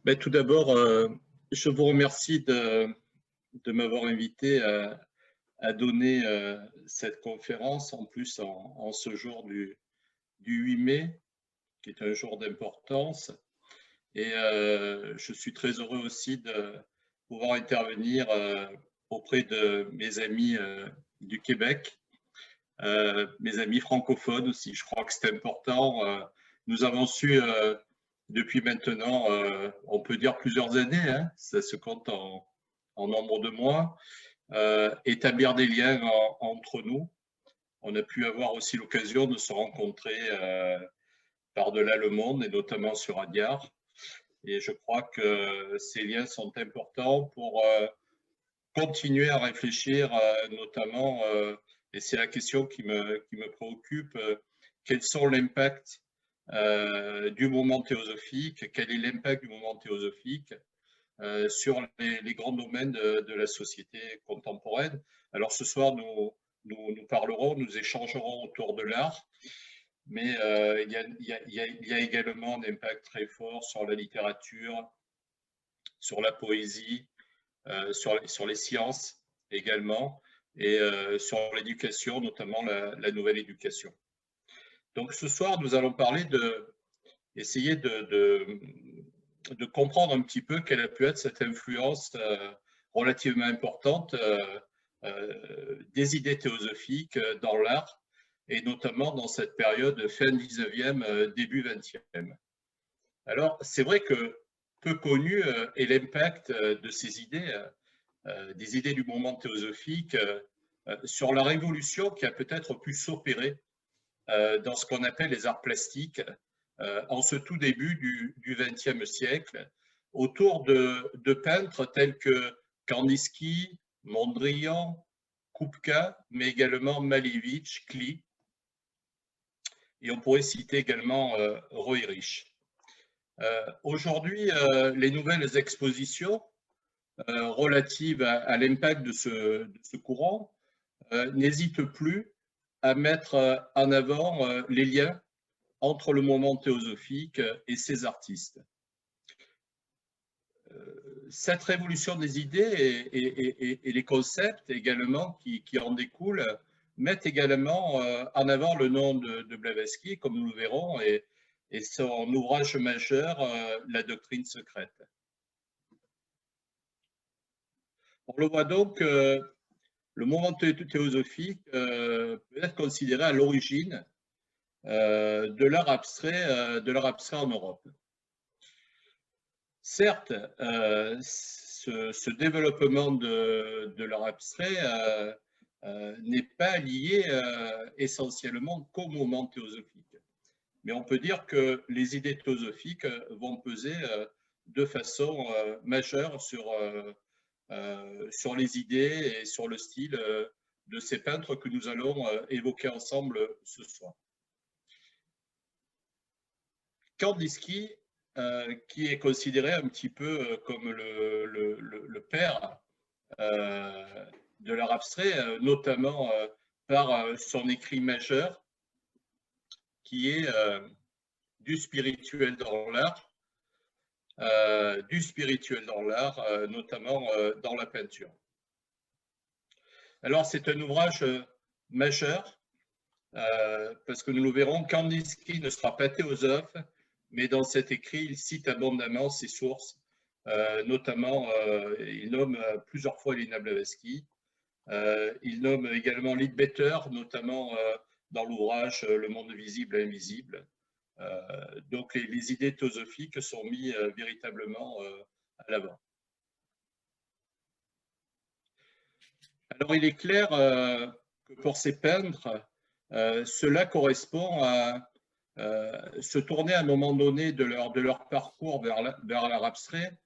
Tout d'abord, je vous remercie de m'avoir invité à donner cette conférence, en plus en ce jour du 8 mai, qui est un jour d'importance. Et je suis très heureux aussi de pouvoir intervenir auprès de mes amis du Québec, mes amis francophones aussi. Je crois que c'est important. Nous avons su depuis maintenant, on peut dire plusieurs années, hein, ça se compte en nombre de mois, établir des liens entre nous. On a pu avoir aussi l'occasion de se rencontrer par-delà le monde et notamment sur Adyar. Et je crois que ces liens sont importants pour continuer à réfléchir, notamment, et c'est la question qui me préoccupe, quels sont l'impact du mouvement théosophique, quel est l'impact du mouvement théosophique sur les grands domaines de la société contemporaine. Alors ce soir, nous parlerons, nous échangerons autour de l'art, mais il y a également un impact très fort sur la littérature, sur la poésie, sur les sciences également, et sur l'éducation, notamment la nouvelle éducation. Donc ce soir, nous allons parler essayer de comprendre un petit peu quelle a pu être cette influence relativement importante des idées théosophiques dans l'art, et notamment dans cette période fin 19e, début 20e. Alors, c'est vrai que peu connu est l'impact de ces idées, des idées du mouvement théosophique sur la révolution qui a peut-être pu s'opérer dans ce qu'on appelle les arts plastiques en ce tout début du XXe siècle, autour de peintres tels que Kandinsky, Mondrian, Kupka, mais également Malevich, Klee, et on pourrait citer également Roerich. Aujourd'hui, les nouvelles expositions relatives à l'impact de ce courant n'hésitent plus à mettre en avant les liens entre le mouvement théosophique et ses artistes. Cette révolution des idées et les concepts également qui en découlent mettent également en avant le nom de Blavatsky, comme nous le verrons, et son ouvrage majeur, La doctrine secrète. On le voit donc, le mouvement théosophique peut être considéré à l'origine de l'art abstrait en Europe. Certes, ce développement de l'art abstrait n'est pas lié essentiellement qu'au mouvement théosophique. Mais on peut dire que les idées théosophiques vont peser de façon majeure sur les idées et sur le style de ces peintres que nous allons évoquer ensemble ce soir. Kandinsky, qui est considéré un petit peu comme le père de l'art abstrait, notamment par son écrit majeur, qui est du spirituel dans l'art, notamment dans la peinture. Alors c'est un ouvrage majeur, parce que nous le verrons, Kandinsky ne sera pas théosophe, mais dans cet écrit, il cite abondamment ses sources, notamment, il nomme plusieurs fois Elena Blavatsky, il nomme également Leadbeater, notamment dans l'ouvrage Le monde visible et invisible. Donc les idées théosophiques sont mises véritablement à l'avant. Alors il est clair que pour ces peintres, cela correspond à se tourner à un moment donné de leur parcours vers l'art abstrait,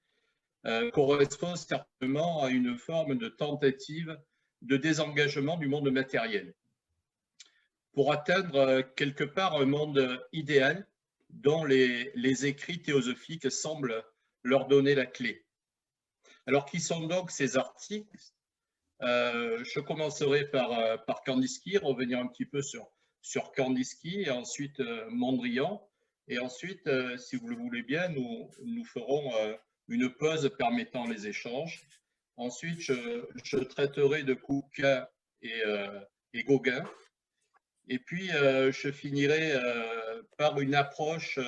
correspond certainement à une forme de tentative de désengagement du monde matériel pour atteindre quelque part un monde idéal dont les écrits théosophiques semblent leur donner la clé. Alors, qui sont donc ces artistes? Je commencerai par Kandinsky, revenir un petit peu sur Kandinsky, et ensuite Mondrian, Et ensuite, si vous le voulez bien, nous ferons une pause permettant les échanges. Ensuite, je traiterai de Kuka et Gauguin. Et puis, je finirai par une approche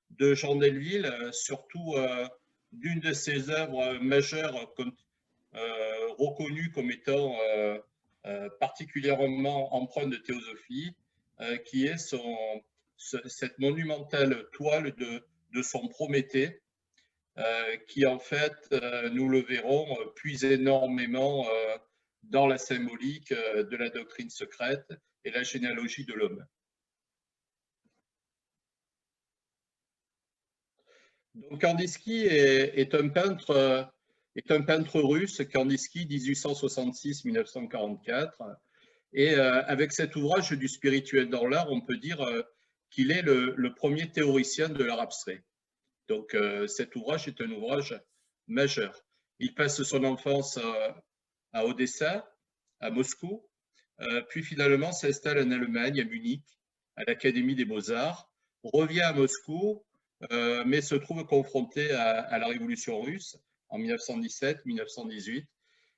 de Jean Delville, surtout d'une de ses œuvres majeures reconnues comme étant particulièrement empreinte de théosophie, qui est cette monumentale toile de son Prométhée, qui en fait, nous le verrons, puise énormément dans la symbolique de la doctrine secrète et la généalogie de l'homme. Donc Kandinsky est un peintre russe, Kandinsky 1866-1944, et avec cet ouvrage du spirituel dans l'art, on peut dire qu'il est le premier théoricien de l'art abstrait. Donc cet ouvrage est un ouvrage majeur. Il passe son enfance à Odessa, à Moscou, puis finalement s'installe en Allemagne, à Munich, à l'Académie des Beaux-Arts, revient à Moscou, mais se trouve confronté à la Révolution russe en 1917-1918.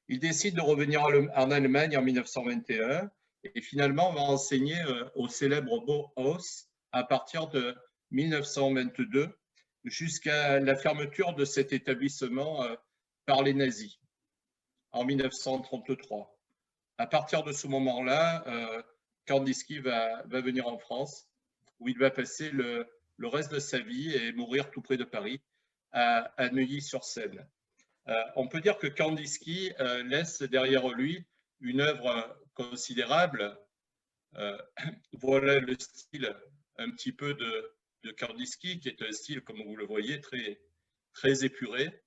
Il décide de revenir en Allemagne en 1921 et finalement va enseigner au célèbre Bauhaus à partir de 1922 jusqu'à la fermeture de cet établissement par les nazis en 1933. À partir de ce moment-là, Kandinsky va venir en France, où il va passer le reste de sa vie et mourir tout près de Paris, à Neuilly-sur-Seine. On peut dire que Kandinsky laisse derrière lui une œuvre considérable. Voilà le style un petit peu de Kandinsky, qui est un style, comme vous le voyez, très, très épuré.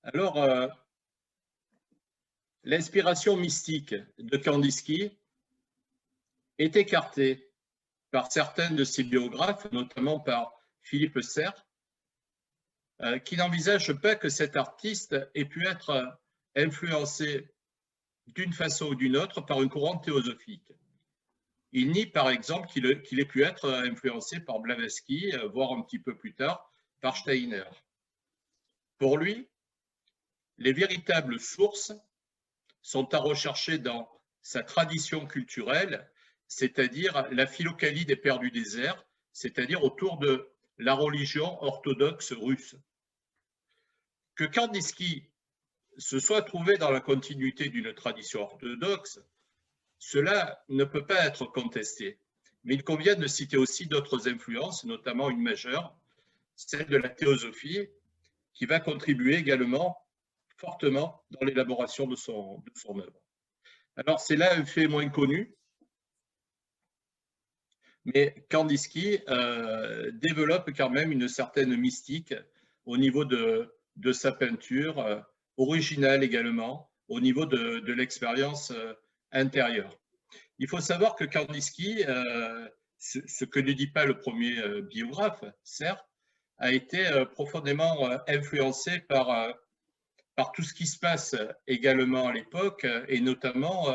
Alors, l'inspiration mystique de Kandinsky est écartée par certains de ses biographes, notamment par Philippe Serres, qui n'envisage pas que cet artiste ait pu être influencé d'une façon ou d'une autre par une courante théosophique. Il nie par exemple qu'il ait pu être influencé par Blavatsky, voire un petit peu plus tard par Steiner. Pour lui, les véritables sources sont à rechercher dans sa tradition culturelle, c'est-à-dire la philokalie des pères du désert, c'est-à-dire autour de la religion orthodoxe russe. Que Kandinsky se soit trouvé dans la continuité d'une tradition orthodoxe, cela ne peut pas être contesté. Mais il convient de citer aussi d'autres influences, notamment une majeure, celle de la théosophie, qui va contribuer également fortement dans l'élaboration de son œuvre. Alors, c'est là un fait moins connu, mais Kandinsky développe quand même une certaine mystique au niveau de sa peinture, originale également, au niveau de l'expérience intérieure. Il faut savoir que Kandinsky, ce que ne dit pas le premier biographe, certes, a été profondément influencé par tout ce qui se passe également à l'époque, et notamment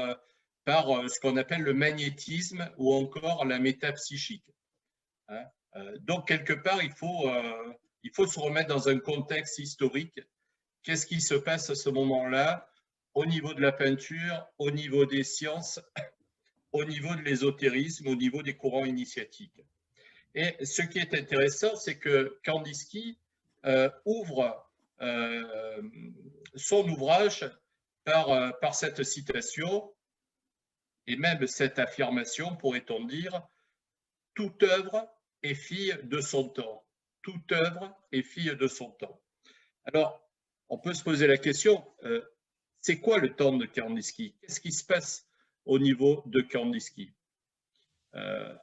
par ce qu'on appelle le magnétisme ou encore la métapsychique. Donc, quelque part, il faut se remettre dans un contexte historique. Qu'est-ce qui se passe à ce moment-là au niveau de la peinture, au niveau des sciences, au niveau de l'ésotérisme, au niveau des courants initiatiques. Et ce qui est intéressant, c'est que Kandinsky ouvre son ouvrage par cette citation et même cette affirmation, pourrait-on dire, « Toute œuvre est fille de son temps. Toute œuvre est fille de son temps. » Alors, on peut se poser la question, c'est quoi le temps de Kandinsky? Qu'est-ce qui se passe au niveau de Kandinsky?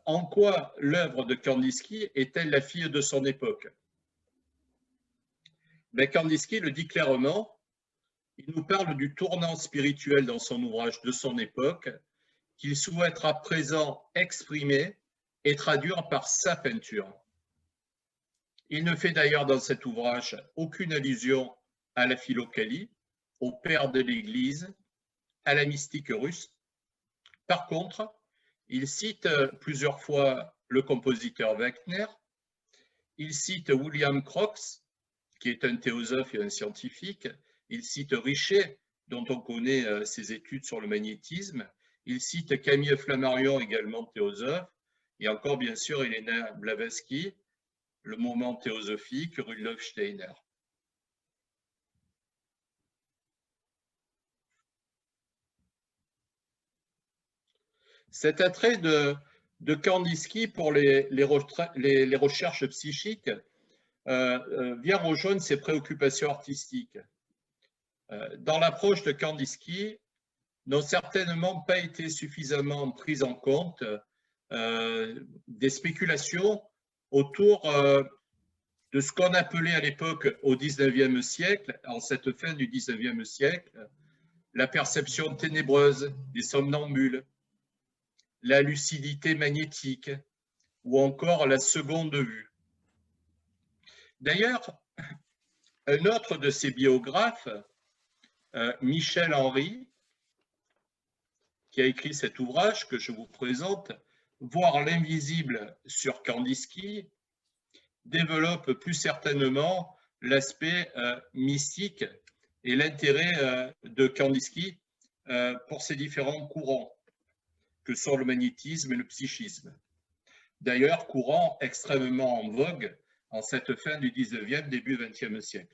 En quoi l'œuvre de Kandinsky est-elle la fille de son époque? Mais Kandinsky le dit clairement, il nous parle du tournant spirituel dans son ouvrage de son époque, qu'il souhaitera à présent exprimer et traduire par sa peinture. Il ne fait d'ailleurs dans cet ouvrage aucune allusion à la philokalie, au père de l'Église, à la mystique russe, Par contre, il cite plusieurs fois le compositeur Wagner, il cite William Crookes, qui est un théosophe et un scientifique, il cite Richer, dont on connaît ses études sur le magnétisme, il cite Camille Flammarion, également théosophe, et encore bien sûr Elena Blavatsky, le moment théosophique, Rudolf Steiner. Cet attrait de Kandinsky pour les recherches psychiques vient rejoindre ses préoccupations artistiques. Dans l'approche de Kandinsky, n'ont certainement pas été suffisamment prises en compte des spéculations autour de ce qu'on appelait à l'époque au XIXe siècle, en cette fin du XIXe siècle, la perception ténébreuse des somnambules, la lucidité magnétique ou encore la seconde vue. D'ailleurs, un autre de ses biographes, Michel Henry, qui a écrit cet ouvrage que je vous présente, Voir l'invisible sur Kandinsky, développe plus certainement l'aspect mystique et l'intérêt de Kandinsky pour ces différents courants que sont le magnétisme et le psychisme. D'ailleurs, courant extrêmement en vogue en cette fin du 19e, début 20e siècle.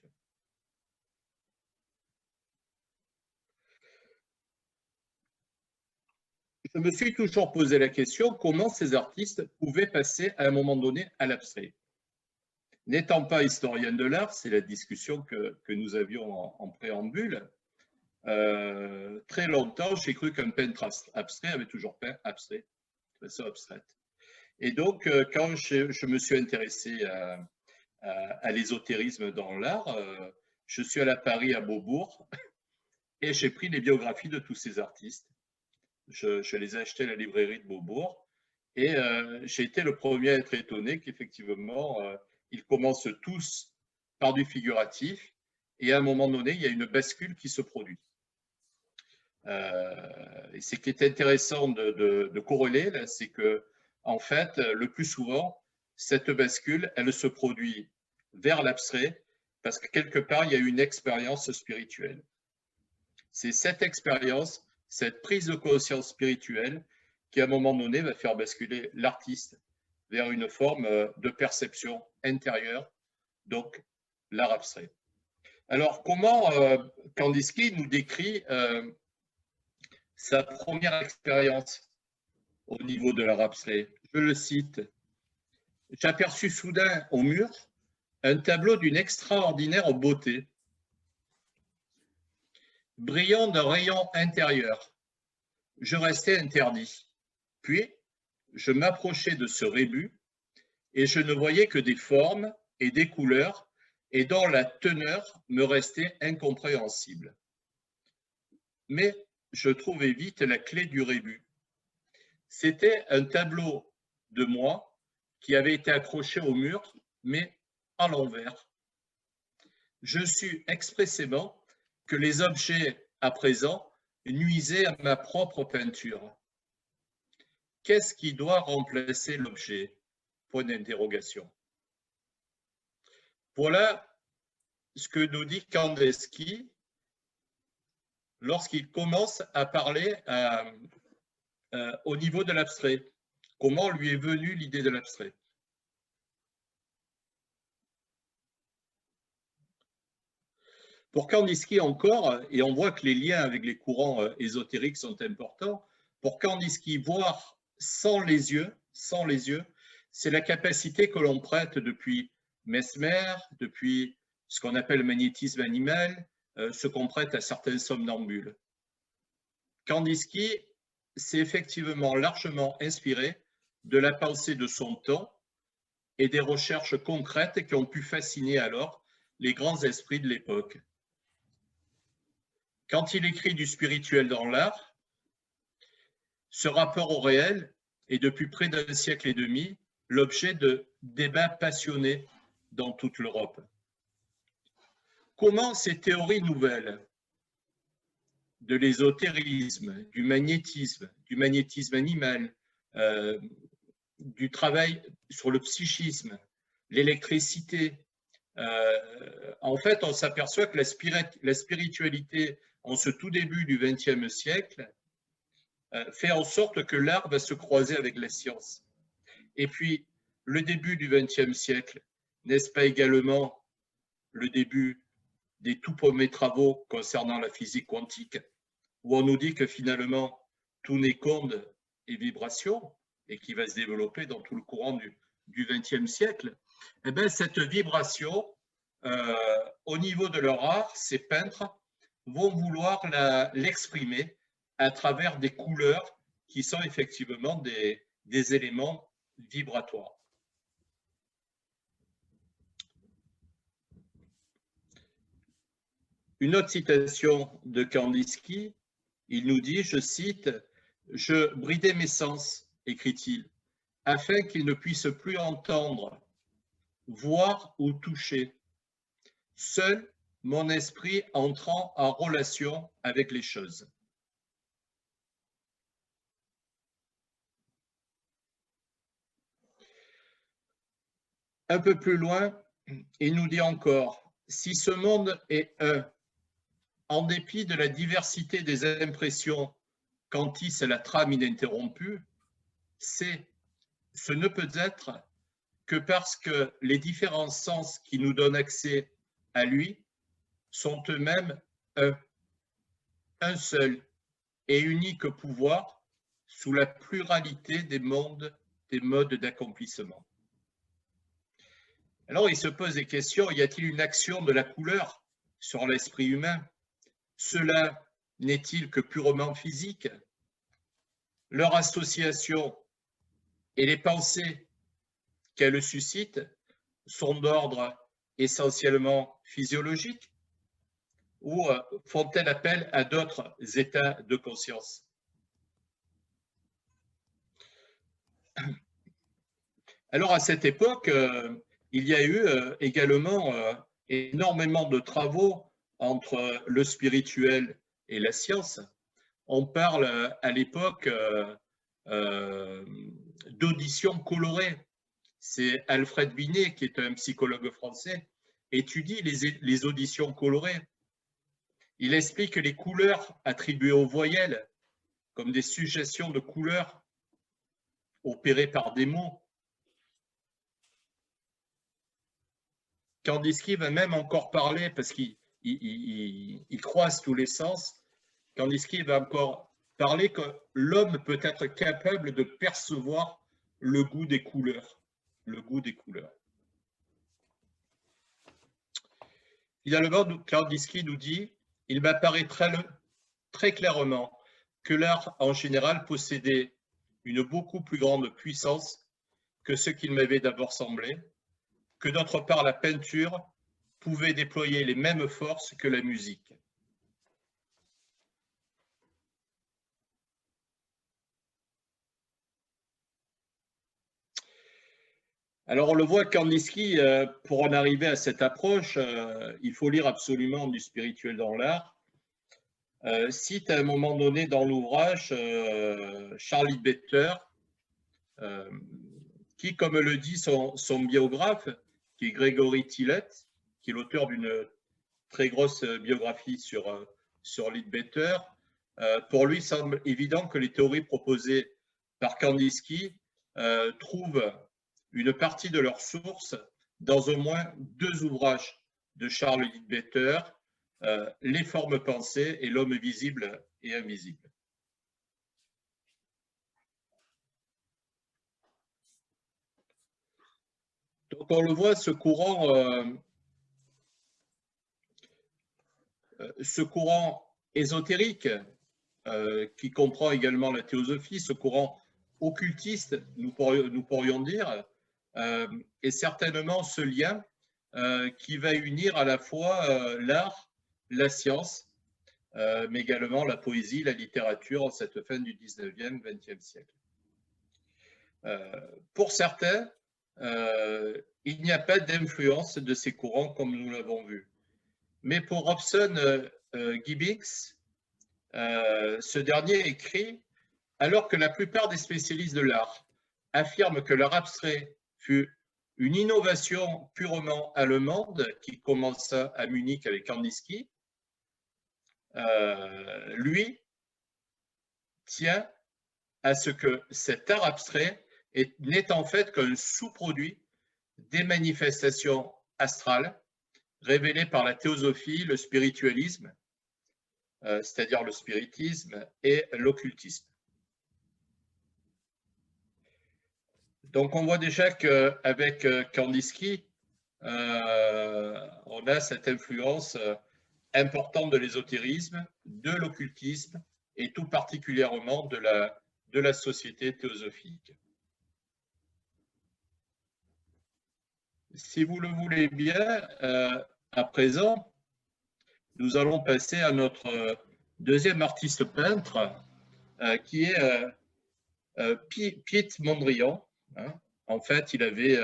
Je me suis toujours posé la question comment ces artistes pouvaient passer à un moment donné à l'abstrait. N'étant pas historien de l'art, c'est la discussion que nous avions en préambule, très longtemps, j'ai cru qu'un peintre abstrait avait toujours peint abstrait, de façon abstraite. Et donc, quand je me suis intéressé à l'ésotérisme dans l'art, je suis allé à Paris, à Beaubourg, et j'ai pris les biographies de tous ces artistes. Je les ai achetés à la librairie de Beaubourg, et j'ai été le premier à être étonné qu'effectivement, ils commencent tous par du figuratif, et à un moment donné, il y a une bascule qui se produit. Et ce qui est intéressant de corréler, c'est que, en fait, le plus souvent, cette bascule, elle se produit vers l'abstrait, parce que quelque part, il y a une expérience spirituelle. C'est cette expérience, cette prise de conscience spirituelle, qui à un moment donné va faire basculer l'artiste vers une forme de perception intérieure, donc l'art abstrait. Alors, comment Kandinsky nous décrit sa première expérience au niveau de l'art abstrait? Je le cite. « J'aperçus soudain au mur un tableau d'une extraordinaire beauté, brillant d'un rayon intérieur. Je restais interdit. Puis, je m'approchai de ce rébus et je ne voyais que des formes et des couleurs et dont la teneur me restait incompréhensible. Mais je trouvai vite la clé du rébus. C'était un tableau de moi qui avait été accroché au mur, mais à l'envers. Je sus expressément que les objets à présent nuisaient à ma propre peinture. Qu'est-ce qui doit remplacer l'objet? Point d'interrogation. Voilà ce que nous dit Kandinsky lorsqu'il commence à parler au niveau de l'abstrait. Comment lui est venue l'idée de l'abstrait? Pour Kandinsky encore, et on voit que les liens avec les courants ésotériques sont importants, pour Kandinsky, voir sans les yeux, c'est la capacité que l'on prête depuis Mesmer, depuis ce qu'on appelle le magnétisme animal, ce qu'on prête à certains somnambules. Kandinsky s'est effectivement largement inspiré de la pensée de son temps et des recherches concrètes qui ont pu fasciner alors les grands esprits de l'époque. Quand il écrit du spirituel dans l'art, ce rapport au réel est depuis près d'un siècle et demi l'objet de débats passionnés dans toute l'Europe. Comment ces théories nouvelles de l'ésotérisme, du magnétisme animal, du travail sur le psychisme, l'électricité. En fait, on s'aperçoit que la spiritualité, en ce tout début du XXe siècle, fait en sorte que l'art va se croiser avec la science. Et puis, le début du XXe siècle, n'est-ce pas également le début des tout premiers travaux concernant la physique quantique, où on nous dit que finalement, tout n'est qu'onde et vibration, et qui va se développer dans tout le courant du XXe siècle. Eh bien, cette vibration, au niveau de leur art, ces peintres vont vouloir l'exprimer à travers des couleurs qui sont effectivement des éléments vibratoires. Une autre citation de Kandinsky, il nous dit, je cite, « Je bridais mes sens, écrit-il, afin qu'ils ne puissent plus entendre, voir ou toucher. Seul mon esprit entrant en relation avec les choses. » Un peu plus loin, il nous dit encore, « Si ce monde est un, en dépit de la diversité des impressions qu'entisse la trame ininterrompue, ce ne peut être que parce que les différents sens qui nous donnent accès à lui sont eux-mêmes un seul et unique pouvoir sous la pluralité des modes d'accomplissement. » Alors il se pose des questions, y a-t-il une action de la couleur sur l'esprit humain? Cela n'est-il que purement physique? Leur association et les pensées qu'elle suscite sont d'ordre essentiellement physiologique ou font-elles appel à d'autres états de conscience? Alors à cette époque, il y a eu également énormément de travaux entre le spirituel et la science. On parle à l'époque d'audition colorée. C'est Alfred Binet, qui est un psychologue français, étudie les auditions colorées. Il explique que les couleurs attribuées aux voyelles, comme des suggestions de couleurs opérées par des mots. Kandinsky va même encore parler, parce qu'il croise tous les sens, Kandinsky va encore parler que l'homme peut être capable de percevoir le goût des couleurs. Le goût des couleurs. Finalement, Kandinsky nous dit, il m'apparaît très clairement que l'art en général possédait une beaucoup plus grande puissance que ce qu'il m'avait d'abord semblé, que d'autre part la peinture pouvait déployer les mêmes forces que la musique. Alors on le voit, Kandinsky, pour en arriver à cette approche, il faut lire absolument du spirituel dans l'art. Cite à un moment donné dans l'ouvrage Charles Leadbeater, qui, comme le dit son biographe, qui est Gregory Tillett, qui est l'auteur d'une très grosse biographie sur Leadbeater, pour lui, il semble évident que les théories proposées par Kandinsky trouvent une partie de leur source dans au moins deux ouvrages de Charles Leadbeater, Les formes pensées et L'homme visible et invisible. Donc on le voit, ce courant ésotérique qui comprend également la théosophie, ce courant occultiste, nous pourrions dire, est certainement ce lien qui va unir à la fois l'art, la science, mais également la poésie, la littérature en cette fin du 19e, 20e siècle. Pour certains, il n'y a pas d'influence de ces courants comme nous l'avons vu. Mais pour Robson Gibbings, ce dernier écrit « Alors que la plupart des spécialistes de l'art affirment que l'art abstrait fut une innovation purement allemande qui commença à Munich avec Kandinsky, lui tient à ce que cet art abstrait n'est en fait qu'un sous-produit des manifestations astrales révélées par la théosophie, le spiritualisme, c'est-à-dire le spiritisme et l'occultisme. » Donc on voit déjà qu'avec Kandinsky, on a cette influence importante de l'ésotérisme, de l'occultisme et tout particulièrement de la société théosophique. Si vous le voulez bien, à présent, nous allons passer à notre deuxième artiste peintre, qui est Piet Mondrian. Hein. En fait, il avait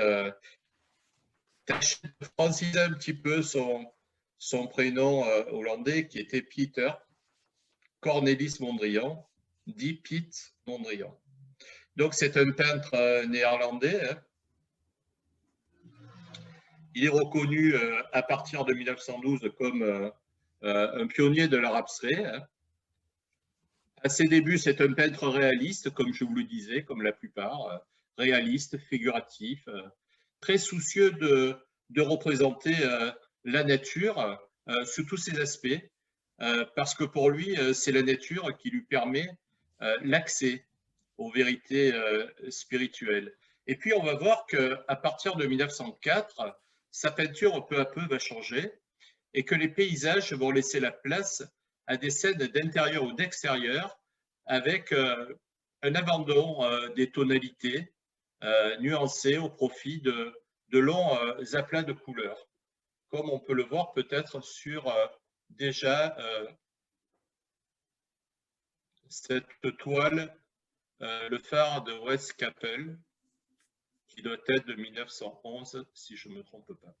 tâché de franciser un petit peu son prénom hollandais, qui était Pieter Cornelis Mondrian, dit Piet Mondrian. Donc, c'est un peintre néerlandais. Hein. Il est reconnu à partir de 1912 comme un pionnier de l'art abstrait. Hein. À ses débuts, c'est un peintre réaliste, comme je vous le disais, comme la plupart, réaliste, figuratif, très soucieux de représenter la nature sous tous ses aspects, parce que pour lui, c'est la nature qui lui permet l'accès aux vérités spirituelles. Et puis, on va voir qu'à partir de 1904, sa peinture peu à peu va changer et que les paysages vont laisser la place à des scènes d'intérieur ou d'extérieur avec un abandon des tonalités nuancées au profit de longs aplats de couleurs, comme on peut le voir peut-être sur déjà cette toile, le phare de Westkapelle, qui doit être de 1911, si je ne me trompe pas.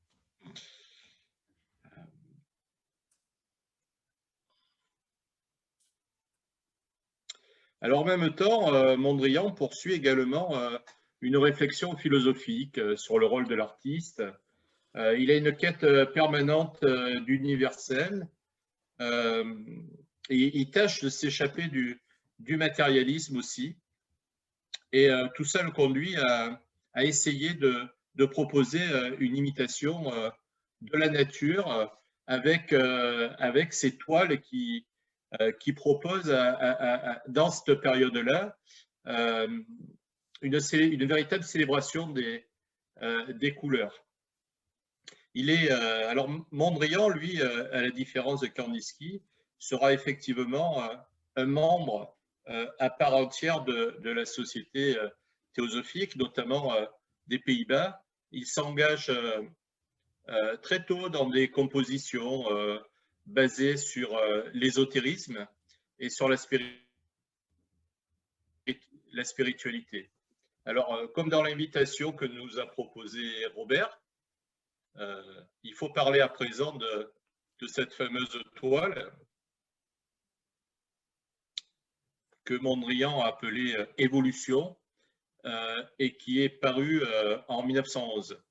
Alors en même temps, Mondrian poursuit également une réflexion philosophique sur le rôle de l'artiste. Il a une quête permanente d'universel et il tâche de s'échapper du matérialisme aussi. Et tout ça le conduit à essayer de proposer une imitation de la nature avec ces toiles qui propose dans cette période-là une véritable célébration des couleurs. Alors Mondrian, lui, à la différence de Kandinsky, sera effectivement un membre à part entière de la société théosophique, notamment des Pays-Bas. Il s'engage très tôt dans des compositions basées sur l'ésotérisme et sur la spiritualité. Alors, comme dans l'invitation que nous a proposée Robert, il faut parler à présent de cette fameuse toile que Mondrian a appelée Évolution et qui est parue en 1911.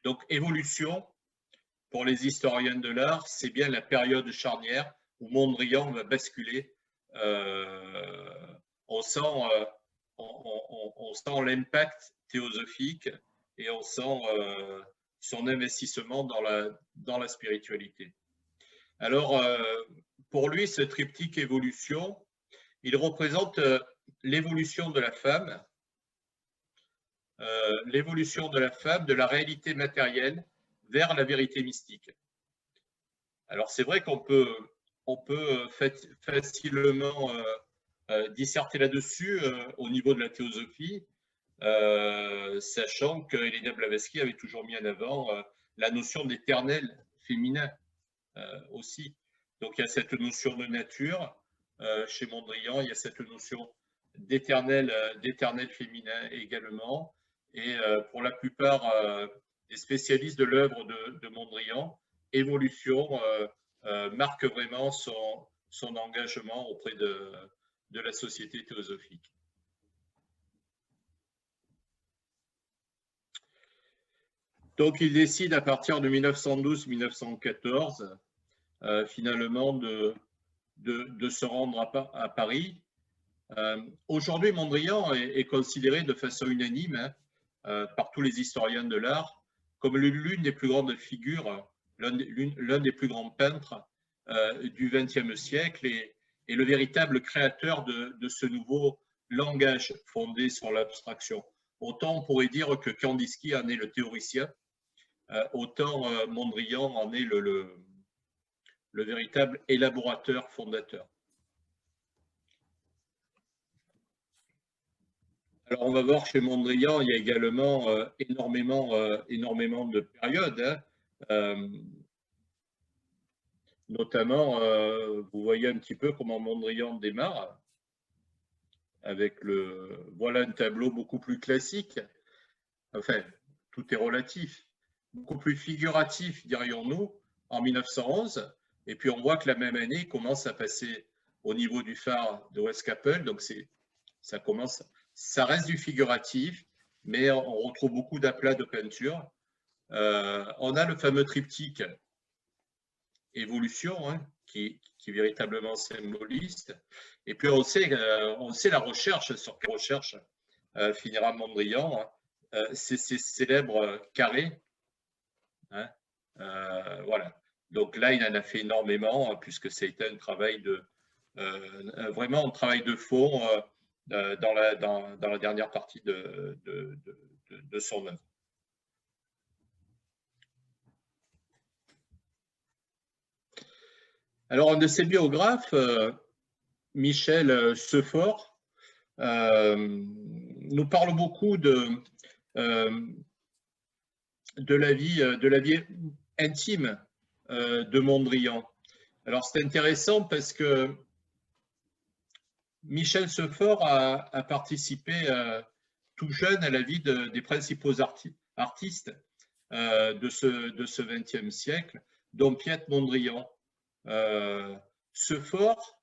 Donc, Évolution, pour les historiens de l'art, c'est bien la période charnière où Mondrian va basculer. On sent l'impact théosophique et on sent son investissement dans la spiritualité. Alors, pour lui, ce triptyque évolution, il représente l'évolution de la femme, de la réalité matérielle vers la vérité mystique. Alors, c'est vrai qu'on peut facilement disserter là-dessus au niveau de la théosophie, sachant que Helena Blavatsky avait toujours mis en avant la notion d'éternel féminin aussi. Donc, il y a cette notion de nature chez Mondrian, il y a cette notion d'éternel féminin également. Et pour la plupart des spécialistes de l'œuvre de Mondrian, évolution marque vraiment son engagement auprès de la Société théosophique. Donc, il décide à partir de 1912-1914, finalement, de se rendre à Paris. Aujourd'hui, Mondrian est considéré de façon unanime par tous les historiens de l'art comme l'une des plus grandes figures, l'un des plus grands peintres du XXe siècle et le véritable créateur de ce nouveau langage fondé sur l'abstraction. Autant on pourrait dire que Kandinsky en est le théoricien, autant Mondrian en est le véritable élaborateur fondateur. Alors, on va voir chez Mondrian, il y a également énormément de périodes. Hein. Notamment, vous voyez un petit peu comment Mondrian démarre, avec voilà un tableau beaucoup plus classique. Enfin, tout est relatif. Beaucoup plus figuratif, dirions-nous, en 1911. Et puis, on voit que la même année, il commence à passer au niveau du phare de Westcapel. Donc, ça reste du figuratif, mais on retrouve beaucoup d'aplats de peinture. On a le fameux triptyque Évolution, hein, qui est véritablement symboliste. Et puis, on sait la recherche, sur quelle recherche finira Mondrian. Hein, ces célèbres carrés. Hein, voilà. Donc là, il en a fait énormément, puisque ça a été un travail vraiment un travail de fond dans la dernière partie de son œuvre. Alors, un de ses biographes, Michel Seuphor, nous parle beaucoup de la vie intime de Mondrian. Alors, c'est intéressant parce que Michel Seuphor a participé tout jeune à la vie des principaux artistes de ce XXe siècle, dont Piet Mondrian. Seuphor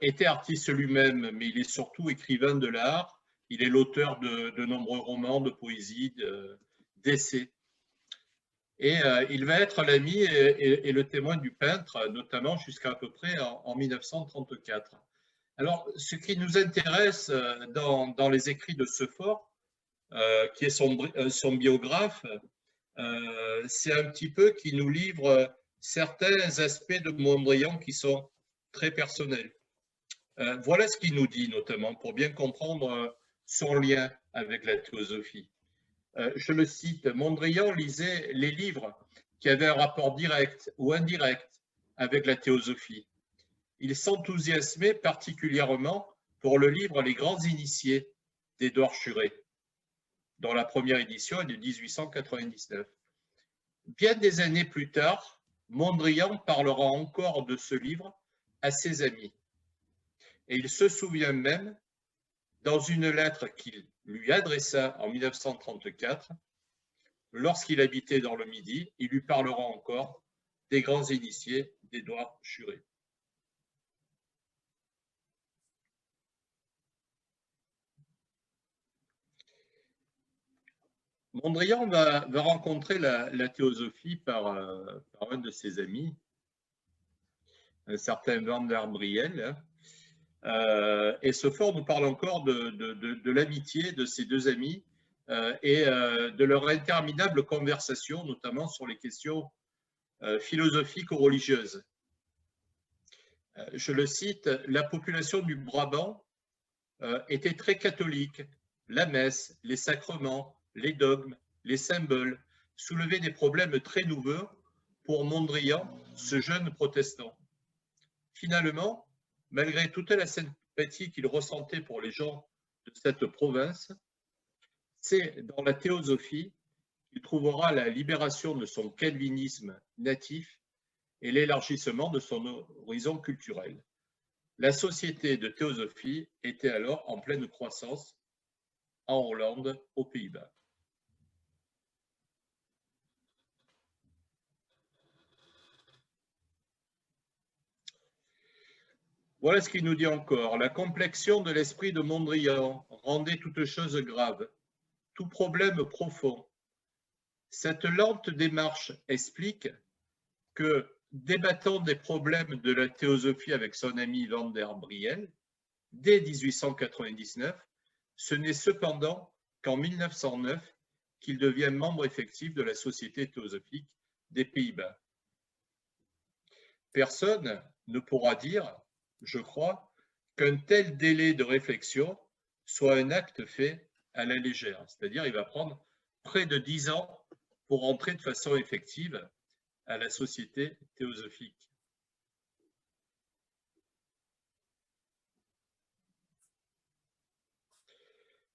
était artiste lui-même, mais il est surtout écrivain de l'art. Il est l'auteur de nombreux romans, de poésie, d'essais. Et il va être l'ami et le témoin du peintre, notamment jusqu'à peu près en 1934. Alors, ce qui nous intéresse dans les écrits de Seuphor, qui est son biographe, c'est un petit peu qu'il nous livre certains aspects de Mondrian qui sont très personnels. Voilà ce qu'il nous dit, notamment, pour bien comprendre son lien avec la théosophie. Je le cite, Mondrian lisait les livres qui avaient un rapport direct ou indirect avec la théosophie. Il s'enthousiasmait particulièrement pour le livre Les Grands Initiés d'Édouard Schuré, dont la première édition est de 1899. Bien des années plus tard, Mondrian parlera encore de ce livre à ses amis. Et il se souvient même, dans une lettre qu'il lui adressa en 1934, lorsqu'il habitait dans le Midi, il lui parlera encore des Grands Initiés d'Édouard Schuré. Mondrian va rencontrer la théosophie par un de ses amis, un certain Vander Briel. Et Seuphor nous parle encore de l'amitié de ces deux amis et de leur interminable conversation, notamment sur les questions philosophiques ou religieuses. Je le cite, la population du Brabant était très catholique. La messe, les sacrements, les dogmes, les symboles soulevaient des problèmes très nouveaux pour Mondrian, ce jeune protestant. Finalement, malgré toute la sympathie qu'il ressentait pour les gens de cette province, c'est dans la théosophie qu'il trouvera la libération de son calvinisme natif et l'élargissement de son horizon culturel. La société de théosophie était alors en pleine croissance en Hollande, aux Pays-Bas. Voilà ce qu'il nous dit encore. La complexion de l'esprit de Mondrian rendait toute chose grave, tout problème profond. Cette lente démarche explique que, débattant des problèmes de la théosophie avec son ami Lander Briel, dès 1899, ce n'est cependant qu'en 1909 qu'il devient membre effectif de la Société théosophique des Pays-Bas. Personne ne pourra dire, je crois, qu'un tel délai de réflexion soit un acte fait à la légère. C'est-à-dire il va prendre près de 10 ans pour entrer de façon effective à la Société théosophique.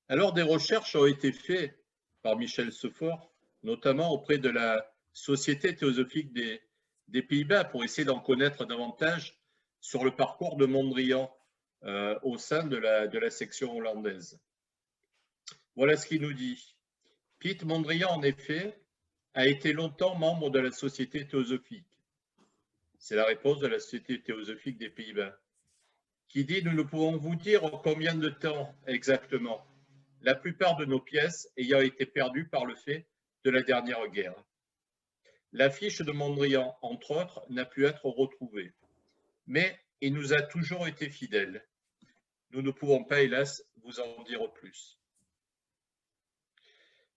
Alors, des recherches ont été faites par Michel Sefort, notamment auprès de la Société théosophique des Pays-Bas, pour essayer d'en connaître davantage sur le parcours de Mondrian au sein de la section hollandaise. Voilà ce qu'il nous dit. Piet Mondrian, en effet, a été longtemps membre de la Société théosophique. C'est la réponse de la Société théosophique des Pays-Bas, qui dit « Nous ne pouvons vous dire combien de temps exactement, la plupart de nos pièces ayant été perdues par le fait de la dernière guerre. L'affiche de Mondrian, entre autres, n'a pu être retrouvée, mais il nous a toujours été fidèle. Nous ne pouvons pas, hélas, vous en dire plus. »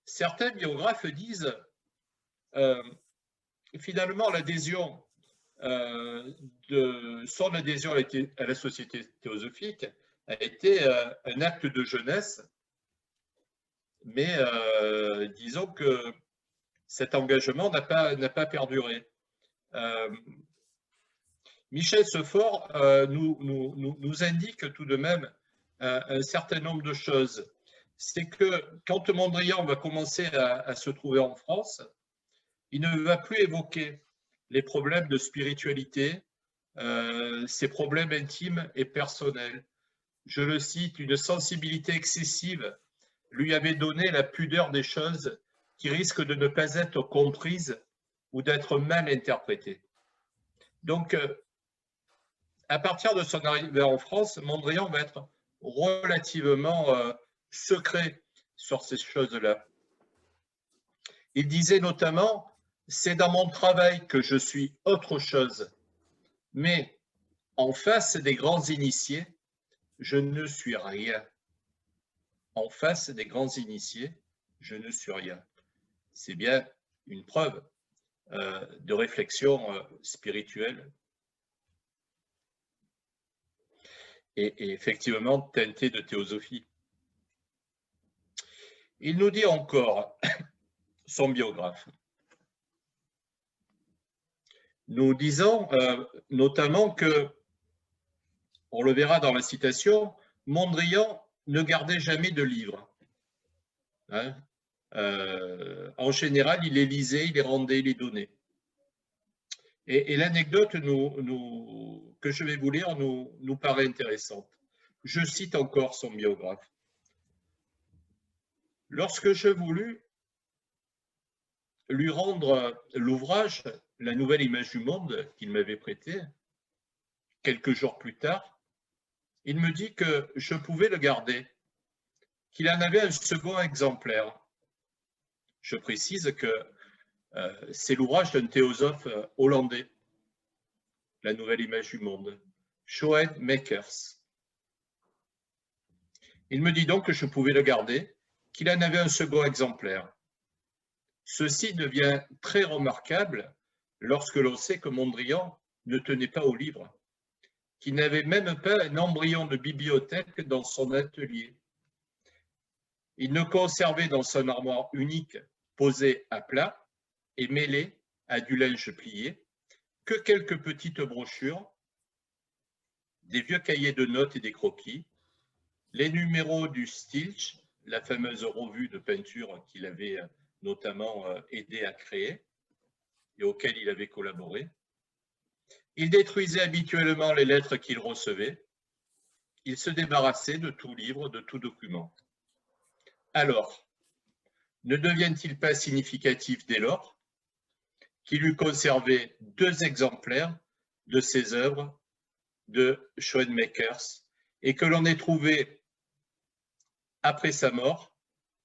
Certains biographes disent finalement l'adhésion son adhésion à la Société théosophique a été un acte de jeunesse, mais disons que cet engagement n'a pas perduré. Michel Sefort nous indique tout de même un certain nombre de choses. C'est que quand Mondrian va commencer à se trouver en France, il ne va plus évoquer les problèmes de spiritualité, ses problèmes intimes et personnels. Je le cite, une sensibilité excessive lui avait donné la pudeur des choses qui risquent de ne pas être comprises ou d'être mal interprétées. Donc, à partir de son arrivée en France, Mondrian va être relativement secret sur ces choses-là. Il disait notamment « C'est dans mon travail que je suis autre chose, mais en face des grands initiés, je ne suis rien. En face des grands initiés, je ne suis rien. » C'est bien une preuve de réflexion spirituelle et effectivement teintée de théosophie. Il nous dit encore, son biographe, nous disons notamment que, on le verra dans la citation, Mondrian ne gardait jamais de livres. Hein, en général, il les lisait, il les rendait, il les donnait. Et l'anecdote que je vais vous lire nous paraît intéressante. Je cite encore son biographe. « Lorsque je voulus lui rendre l'ouvrage, La nouvelle image du monde qu'il m'avait prêté, quelques jours plus tard, il me dit que je pouvais le garder, qu'il en avait un second exemplaire. Je précise que c'est l'ouvrage d'un théosophe hollandais, La nouvelle image du monde, Schoen Makers. Il me dit donc que je pouvais le garder, qu'il en avait un second exemplaire. Ceci devient très remarquable lorsque l'on sait que Mondrian ne tenait pas au livre, qu'il n'avait même pas un embryon de bibliothèque dans son atelier. Il ne conservait dans son armoire unique, posée à plat et mêlée à du linge plié, que quelques petites brochures, des vieux cahiers de notes et des croquis, les numéros du Stilch, la fameuse revue de peinture qu'il avait notamment aidé à créer et auquel il avait collaboré. Il détruisait habituellement les lettres qu'il recevait. Il se débarrassait de tout livre, de tout document. Alors, ne devient-il pas significatif dès lors qu'il eût conservé 2 exemplaires de ses œuvres de Schoenmakers et que l'on ait trouvé, après sa mort,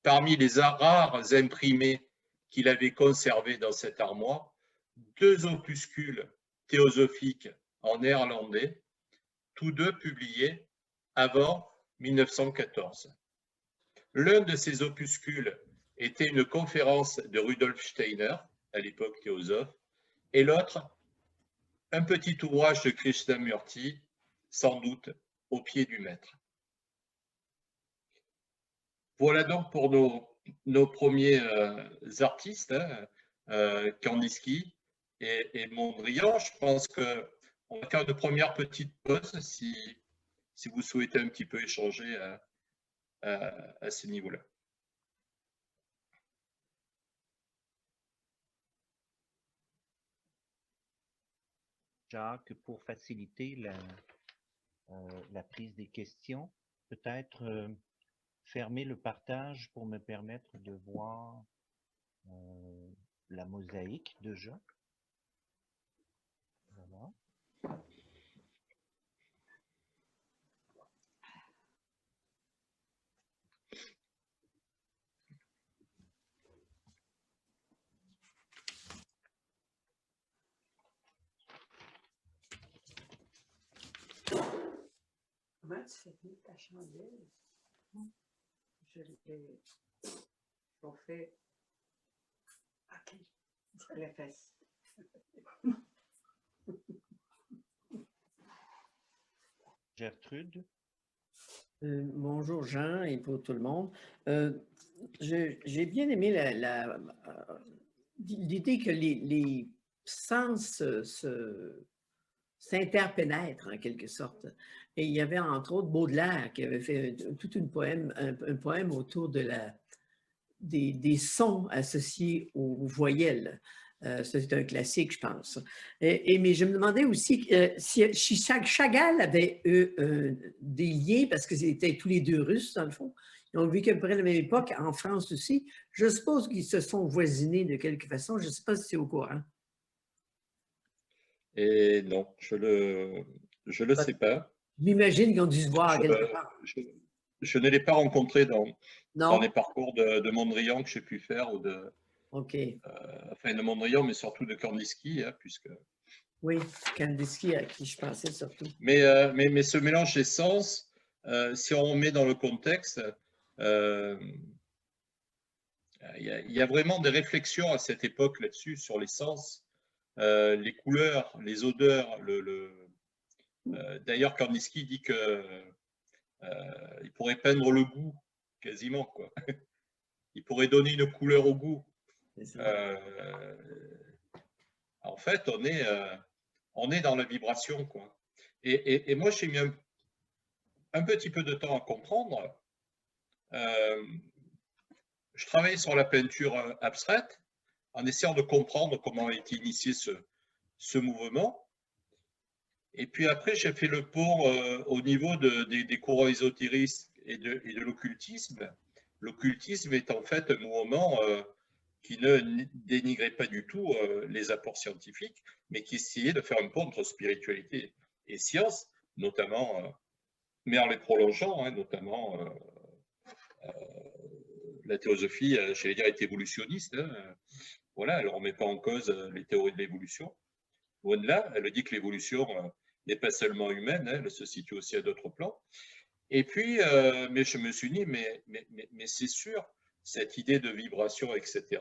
parmi les rares imprimés qu'il avait conservés dans cette armoire, 2 opuscules théosophiques en néerlandais, tous deux publiés avant 1914. L'un de ces opuscules était une conférence de Rudolf Steiner, à l'époque théosophe, et l'autre, un petit ouvrage de Krishnamurti, sans doute au pied du maître. Voilà donc pour nos premiers artistes, hein, Kandinsky et Mondrian. Je pense qu'on va faire de premières petites pauses si vous souhaitez un petit peu échanger à ce niveau-là. Jacques, pour faciliter la prise des questions, peut-être fermer le partage pour me permettre de voir la mosaïque déjà. Voilà. Comment tu fais tenir ta chandelle? Je l'ai chauffée. OK. Je l'ai fait. Gertrude? Bonjour Jean et pour tout le monde. J'ai bien aimé l'idée que les sens s'interpénètrent en quelque sorte. Et il y avait entre autres Baudelaire qui avait fait tout un poème autour de des sons associés aux voyelles. C'est un classique, je pense. Mais je me demandais aussi si Chagall avait eu des liens, parce qu'ils étaient tous les deux russes, dans le fond. Ils ont vécu à peu près à la même époque, en France aussi. Je suppose qu'ils se sont voisinés de quelque façon. Je ne sais pas si c'est au courant. Et non, je le sais pas. J'imagine qu'ils ont dû se voir quelque part. Je ne l'ai pas rencontré dans les Non? parcours de Mondrian que j'ai pu faire, ou OK. enfin de Mondrian, mais surtout de Kandinsky, hein, puisque. Oui, Kandinsky, à qui je pensais surtout. Mais ce mélange des sens, si on met dans le contexte, il y a vraiment des réflexions à cette époque là-dessus, sur les sens, les couleurs, les odeurs. D'ailleurs, Kandinsky dit que il pourrait peindre le goût, quasiment, quoi. Il pourrait donner une couleur au goût. En fait, on est dans la vibration, quoi. Et moi, j'ai mis un petit peu de temps à comprendre. Je travaillais sur la peinture abstraite en essayant de comprendre comment a été initié ce mouvement. Et puis après, j'ai fait le pont au niveau des courants ésotéristes et de l'occultisme. L'occultisme est en fait un mouvement qui ne dénigrait pas du tout les apports scientifiques, mais qui essayait de faire un pont entre spiritualité et science, notamment, mais en les prolongeant, hein, notamment la théosophie, j'allais dire, est évolutionniste. Hein, voilà, elle ne remet pas en cause les théories de l'évolution. Loin de là, elle dit que l'évolution n'est pas seulement humaine, hein, elle se situe aussi à d'autres plans. Et puis, mais je me suis dit, mais c'est sûr, cette idée de vibration, etc.,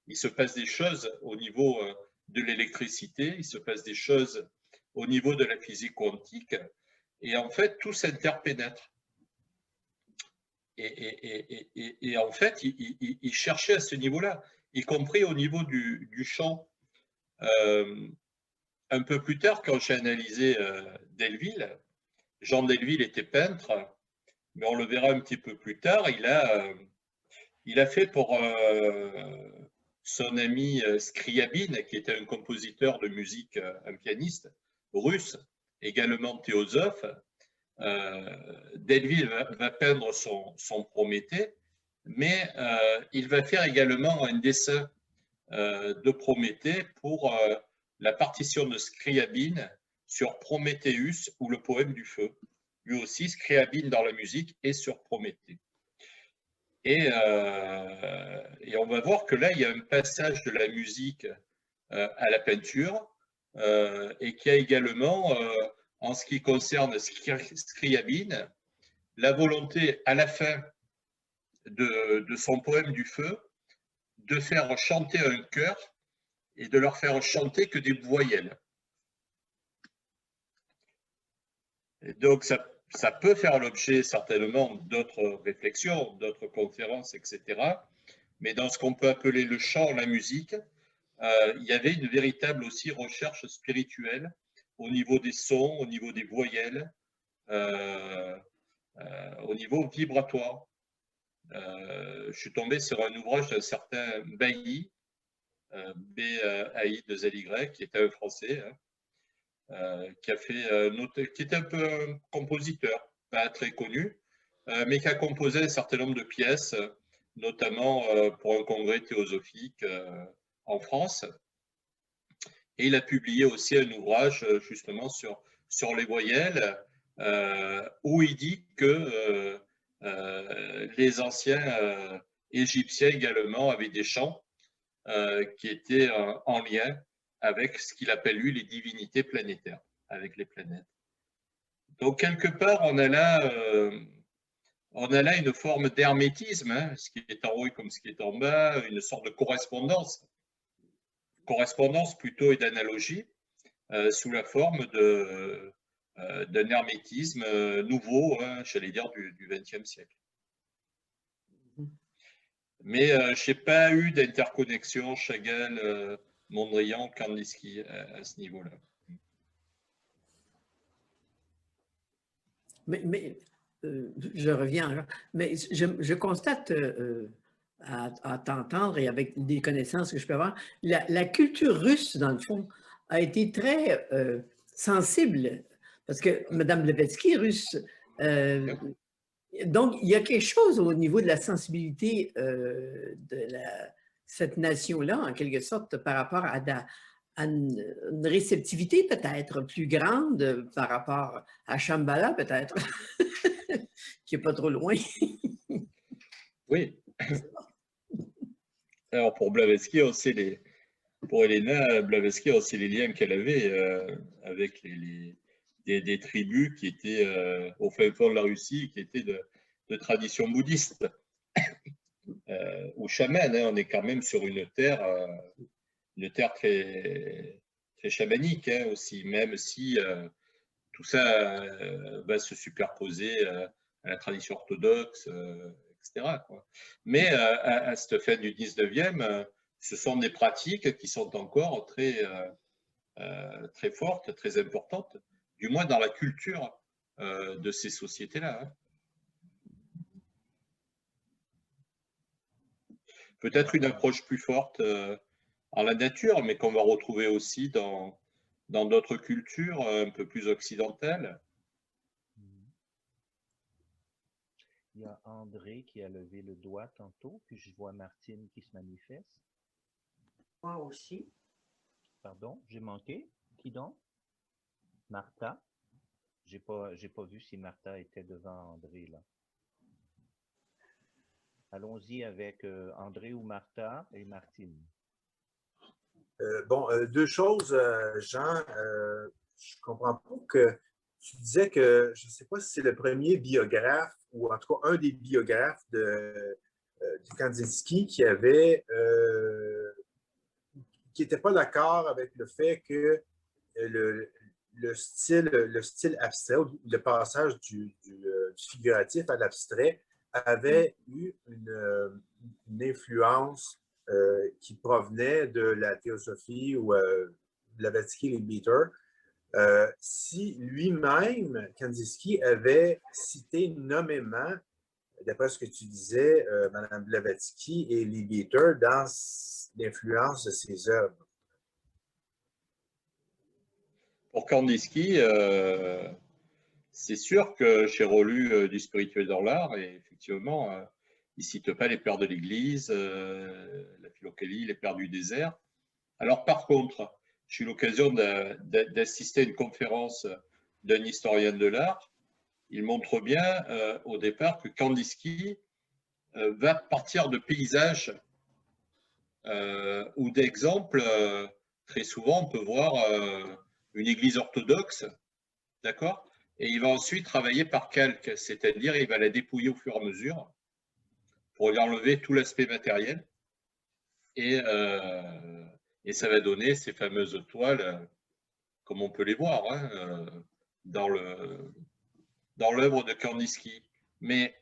il se passe des choses au niveau de l'électricité, il se passe des choses au niveau de la physique quantique, et en fait, tout s'interpénètre. Et en fait, il cherchait à ce niveau-là, y compris au niveau du chant. Un peu plus tard, quand j'ai analysé Delville, Jean Delville était peintre, mais on le verra un petit peu plus tard, il a fait pour son ami Scriabine, qui était un compositeur de musique, un pianiste russe, également théosophe. Delville va peindre son Prométhée, mais il va faire également un dessin de Prométhée pour la partition de Scriabine sur Prométhéeus ou le poème du feu. Lui aussi, Scriabine dans la musique et sur Prométhée. Et on va voir que là, il y a un passage de la musique à la peinture et qu'il y a également, en ce qui concerne Scriabine, la volonté à la fin de son poème du feu de faire chanter un chœur et de leur faire chanter que des voyelles. Et donc, ça peut faire l'objet certainement d'autres réflexions, d'autres conférences, etc. Mais dans ce qu'on peut appeler le chant, la musique, il y avait une véritable aussi recherche spirituelle au niveau des sons, au niveau des voyelles, au niveau vibratoire. Je suis tombé sur un ouvrage d'un certain Bailly, B-A-I-2-L-Y, qui était un Français, hein, qui était un peu un compositeur, pas très connu, mais qui a composé un certain nombre de pièces, notamment pour un congrès théosophique en France. Et il a publié aussi un ouvrage justement sur les voyelles, où il dit que les anciens Égyptiens également avaient des chants qui étaient en lien avec ce qu'il appelle lui les divinités planétaires, avec les planètes. Donc quelque part, on a là une forme d'hermétisme, hein, ce qui est en haut comme ce qui est en bas, une sorte de correspondance plutôt et d'analogie, sous la forme d'un hermétisme nouveau, hein, j'allais dire, du XXe siècle. Mais je n'ai pas eu d'interconnexion Chagall, Mondrian, Kandinsky à ce niveau-là. Mais je reviens, mais je constate à t'entendre et avec des connaissances que je peux avoir, la culture russe, dans le fond, a été très sensible, parce que Mme Blavatsky, russe, donc il y a quelque chose au niveau de la sensibilité de cette nation-là, en quelque sorte, par rapport à une réceptivité peut-être plus grande par rapport à Shambhala, peut-être, qui n'est pas trop loin. Oui. Alors pour Blavatsky, pour Elena Blavatsky, on sait les liens qu'elle avait avec des tribus qui étaient au fin fond de la Russie, qui étaient de tradition bouddhiste ou chamane. Hein, on est quand même sur une terre très, très chamanique hein, aussi, même si tout ça va se superposer à la tradition orthodoxe, etc. Quoi. Mais à cette fin du 19e, ce sont des pratiques qui sont encore très, très fortes, très importantes, du moins dans la culture de ces sociétés-là. Hein. Peut-être une approche plus forte en la nature, mais qu'on va retrouver aussi dans d'autres cultures un peu plus occidentales. Il y a André qui a levé le doigt tantôt, puis je vois Martine qui se manifeste. Moi aussi. Pardon, j'ai manqué. Qui donc? Martha. J'ai pas vu si Martha était devant André là. Allons-y avec André ou Martha et Martine. Deux choses, Jean. Je comprends pas que tu disais que, je ne sais pas si c'est le premier biographe, ou en tout cas un des biographes de Kandinsky qui n'était pas d'accord avec le fait que le style abstrait, ou le passage du figuratif à l'abstrait, avait eu une influence qui provenait de la théosophie ou Blavatsky et Beater. Si lui-même, Kandinsky, avait cité nommément, d'après ce que tu disais, Mme Blavatsky et les Beater dans l'influence de ses œuvres. Pour Kandinsky, c'est sûr que j'ai relu du spirituel dans l'art et effectivement, il ne cite pas les pères de l'Église, la Philochélie, les pères du désert. Alors par contre, j'ai eu l'occasion d'assister à une conférence d'un historien de l'art. Il montre bien au départ que Kandinsky va partir de paysages ou d'exemples. Très souvent, on peut voir une église orthodoxe, d'accord? Et il va ensuite travailler par calque, c'est-à-dire il va la dépouiller au fur et à mesure pour y enlever tout l'aspect matériel. Et ça va donner ces fameuses toiles, comme on peut les voir hein, dans l'œuvre de Kandinsky. Mais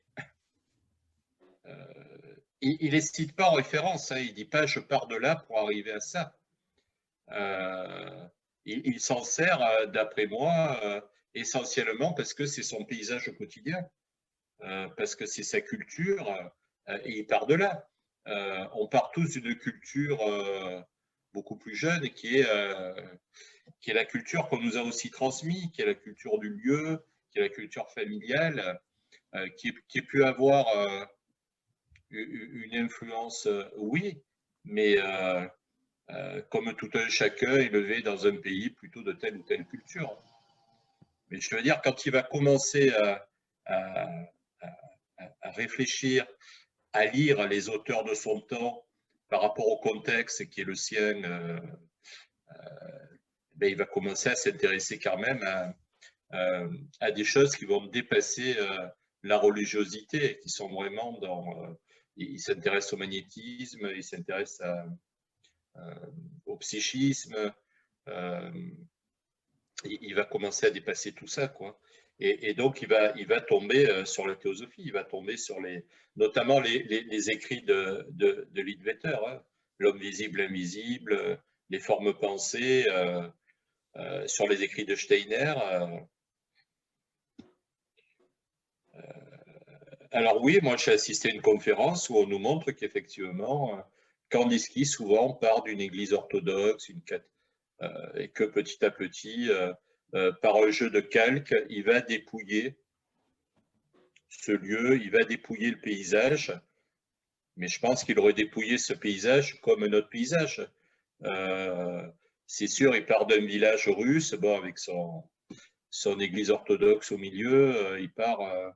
il ne les cite pas en référence, hein, il ne dit pas je pars de là pour arriver à ça. Il s'en sert, d'après moi, essentiellement parce que c'est son paysage au quotidien, parce que c'est sa culture, et il part de là. On part tous d'une culture beaucoup plus jeune qui est la culture qu'on nous a aussi transmise, qui est la culture du lieu, qui est la culture familiale, qui peut avoir une influence, oui, mais comme tout un chacun élevé dans un pays plutôt de telle ou telle culture. Mais je veux dire, quand il va commencer à réfléchir, à lire les auteurs de son temps par rapport au contexte qui est le sien, ben il va commencer à s'intéresser quand même à des choses qui vont dépasser la religiosité, qui sont vraiment dans... il s'intéresse au magnétisme, il s'intéresse au psychisme, il va commencer à dépasser tout ça, quoi. Et donc, il va tomber sur la théosophie, il va tomber sur notamment les écrits de Leadbeater, hein, l'homme visible, invisible, les formes pensées, sur les écrits de Steiner. Alors oui, moi j'ai assisté à une conférence où on nous montre qu'effectivement, Kandinsky souvent part d'une église orthodoxe, et que petit à petit, par un jeu de calque, il va dépouiller ce lieu, il va dépouiller le paysage, mais je pense qu'il aurait dépouillé ce paysage comme un autre paysage. C'est sûr, il part d'un village russe, bon, avec son église orthodoxe au milieu, il part...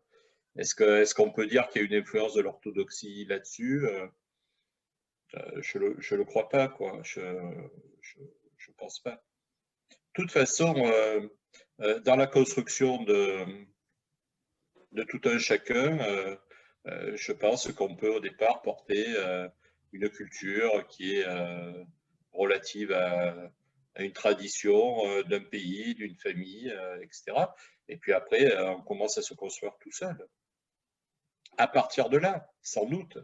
Est-ce qu'on peut dire qu'il y a une influence de l'orthodoxie là-dessus? Je le crois pas, quoi. Je pense pas. De toute façon, dans la construction de tout un chacun, je pense qu'on peut au départ porter une culture qui est relative à une tradition d'un pays, d'une famille, etc. Et puis après, on commence à se construire tout seul. À partir de là, sans doute.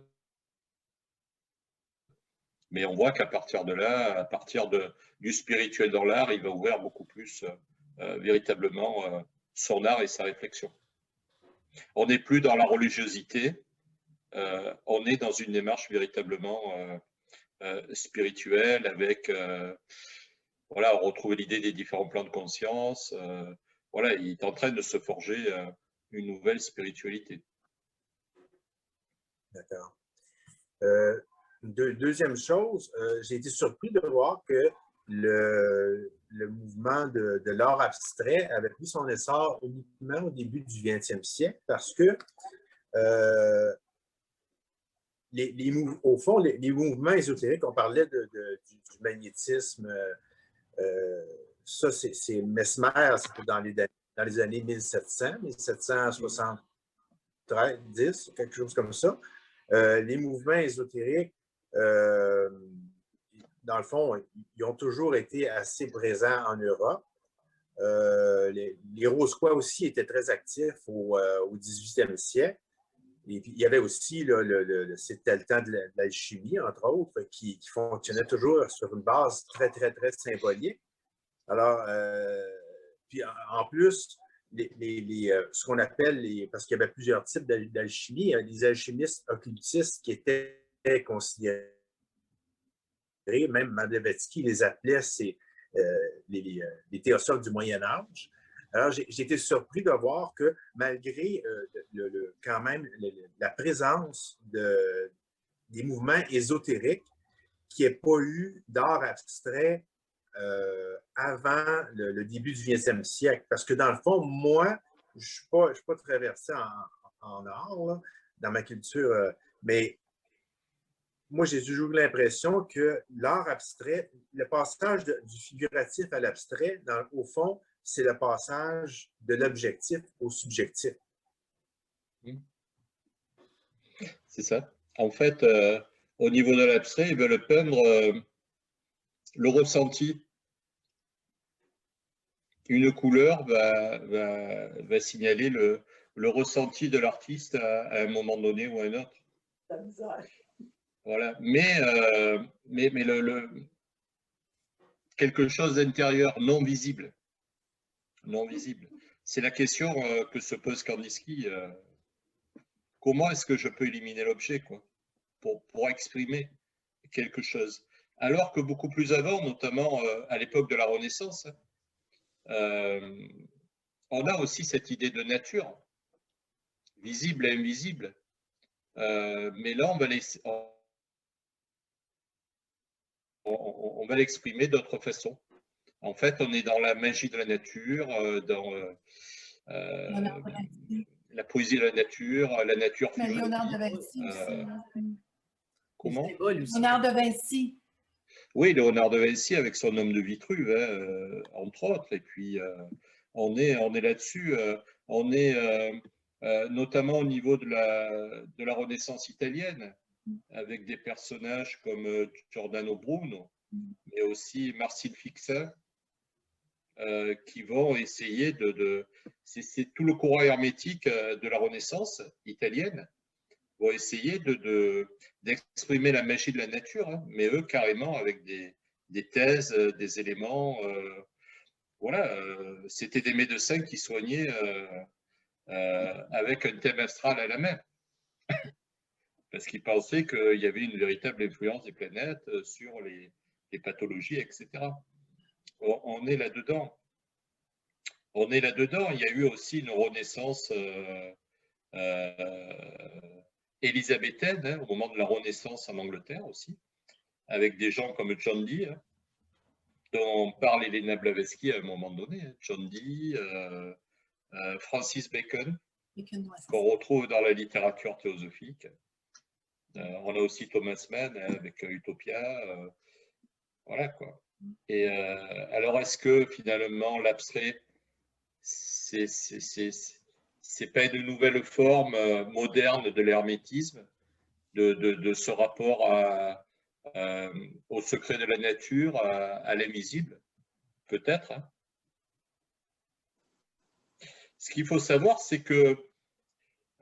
Mais on voit qu'à partir de là, à partir du spirituel dans l'art, il va ouvrir beaucoup plus véritablement son art et sa réflexion. On n'est plus dans la religiosité, on est dans une démarche véritablement spirituelle avec, voilà, retrouver l'idée des différents plans de conscience. Voilà, il est en train de se forger une nouvelle spiritualité. D'accord. Deuxième chose, j'ai été surpris de voir que le mouvement de l'art abstrait avait pris son essor uniquement au début du 20e siècle parce que, au fond, les mouvements ésotériques, on parlait du magnétisme, ça c'est Mesmer, c'était dans les années 1700, 1770, quelque chose comme ça. Les mouvements ésotériques, dans le fond, ils ont toujours été assez présents en Europe. Les Rose-Croix aussi étaient très actifs au 18e siècle. Et puis, il y avait aussi, c'était le temps de l'alchimie, entre autres, qui fonctionnait toujours sur une base très, très, très symbolique. Alors, puis en plus, ce qu'on appelle, parce qu'il y avait plusieurs types d'alchimie, les alchimistes occultistes qui étaient considérés, même Blavatsky les appelait les théosophes du Moyen-Âge. Alors, j'ai été surpris de voir que malgré quand même la présence des mouvements ésotériques, qu'il n'y ait pas eu d'art abstrait avant le début du 20e siècle. Parce que dans le fond, moi, je ne suis pas très versé en art, là, dans ma culture, mais moi, j'ai toujours eu l'impression que l'art abstrait, le passage du figuratif à l'abstrait, au fond, c'est le passage de l'objectif au subjectif. C'est ça. En fait, au niveau de l'abstrait, ils veulent peindre le ressenti. Une couleur va signaler le ressenti de l'artiste à un moment donné ou à un autre. Voilà. Mais quelque chose d'intérieur, non visible. Non visible. C'est la question que se pose Kandinsky. Comment est-ce que je peux éliminer l'objet, quoi, pour exprimer quelque chose? Alors que beaucoup plus avant, notamment à l'époque de la Renaissance, on a aussi cette idée de nature, visible et invisible. Mais là, on va l'exprimer d'autres façons. En fait, on est dans la magie de la nature, dans la poésie de la nature Mais fait Léonard de revivre. Vinci aussi. Comment? Léonard de Vinci. Oui, Léonard de Vinci avec son homme de Vitruve, hein, entre autres. Et puis, on est là-dessus. On est notamment au niveau de la Renaissance italienne, avec des personnages comme Giordano Bruno, mais aussi Marcille Fixin, qui vont essayer c'est tout le courant hermétique de la Renaissance italienne, vont essayer d'exprimer la magie de la nature, hein, mais eux carrément avec des thèses, des éléments. Voilà, c'était des médecins qui soignaient avec un thème astral à la main, parce qu'ils pensaient qu'il y avait une véritable influence des planètes sur les pathologies, etc. On est là-dedans. On est là-dedans. Il y a eu aussi une renaissance élisabéthaine, hein, au moment de la Renaissance en Angleterre aussi, avec des gens comme John Dee, hein, dont parle Elena Blavatsky à un moment donné. Hein, John Dee, Francis Bacon, qu'on retrouve dans la littérature théosophique. On a aussi Thomas Mann hein, avec Utopia. Voilà quoi. Et alors, est-ce que finalement l'abstrait, c'est pas une nouvelle forme moderne de l'hermétisme, de ce rapport au secret de la nature, à l'invisible? Peut-être. Hein. Ce qu'il faut savoir, c'est que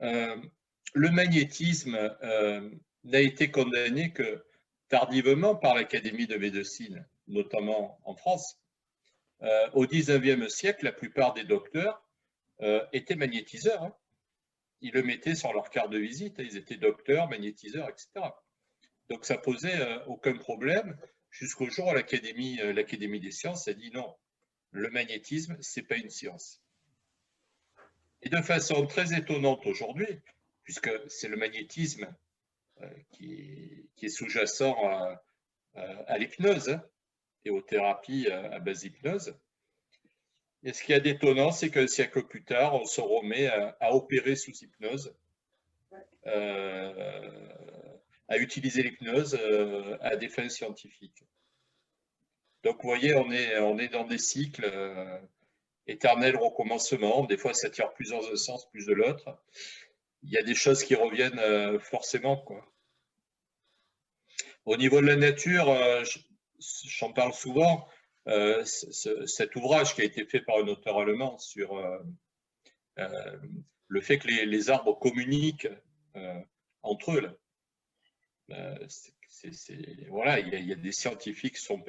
le magnétisme n'a été condamné que tardivement par l'Académie de médecine, notamment en France. Au XIXe siècle, la plupart des docteurs étaient magnétiseurs. Hein. Ils le mettaient sur leur carte de visite. Ils étaient docteurs, magnétiseurs, etc. Donc ça posait aucun problème jusqu'au jour où l'Académie des sciences a dit non, le magnétisme, ce n'est pas une science. Et de façon très étonnante aujourd'hui, puisque c'est le magnétisme qui est sous-jacent à l'hypnose hein, et aux thérapies à base d'hypnose. Et ce qui est d'étonnant, c'est qu'un siècle plus tard, on se remet à opérer sous hypnose, à utiliser l'hypnose à des fins scientifiques. Donc, vous voyez, on est dans des cycles éternels recommencements. Des fois, ça tire plus dans un sens, plus de l'autre. Il y a des choses qui reviennent forcément, quoi. Au niveau de la nature, j'en parle souvent, cet ouvrage qui a été fait par un auteur allemand sur le fait que les arbres communiquent entre eux. Là. Voilà, il y a des scientifiques qui sont